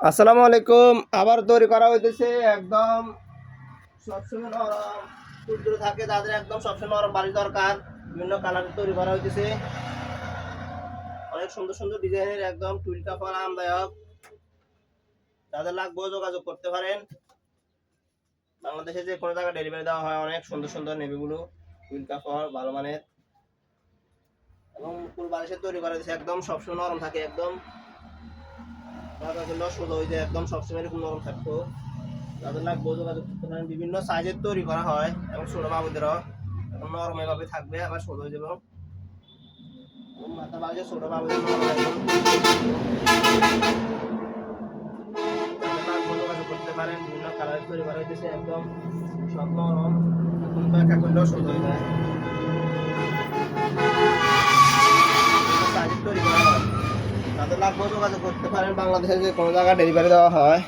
আসসালামু আলাইকুম। আবার তৈরি করা হইতেছে একদম সবসময় নরম তুলতুলে থাকে, তাদের একদম সবসময় নরম বাড়ি দরকার। বিভিন্ন কালারের তৈরি করা হইতেছে, অনেক সুন্দর সুন্দর ডিজাইনের, একদম টুল কাপড় আরামদায়ক। যাদের লাগবে যোগাযোগ করতে পারেন। বাংলাদেশে যে কোনো জায়গায় ডেলিভারি দেওয়া হয়। অনেক সুন্দর সুন্দর নেভিগুলো টুল কাপড় ভালো মানের এবং ফুল বালিশের তৈরি করা হয়েছে, একদম সবসময় নরম থাকে, একদম সোজা হয়ে যায়, একদম সবসময় এরকম নরম থাকতো। যাদের লাগবে যোগাযোগ করতে পারেন। বিভিন্ন সাইজের তৈরি করা হয় এবং ছোট বাবুদেরও এখন নরম এভাবে থাকবে, আবার ছোট হয়ে যাবে। মাথা বাজে ছোট বাবুদের নরম একদম। যাদের লাগবে যোগাযোগ করতে পারেন। বিভিন্ন কালারের তৈরি করা হইতেছে, একদম সব নরম, এখন ব্যাখ্যা করলেও ছোট হয়ে যায়। সাইজের তৈরি করা হয়, যাদের লাগবে যোগাযোগ করতে পারেন। বাংলাদেশে যে কোনো জায়গায় ডেলিভারি দেওয়া হয়।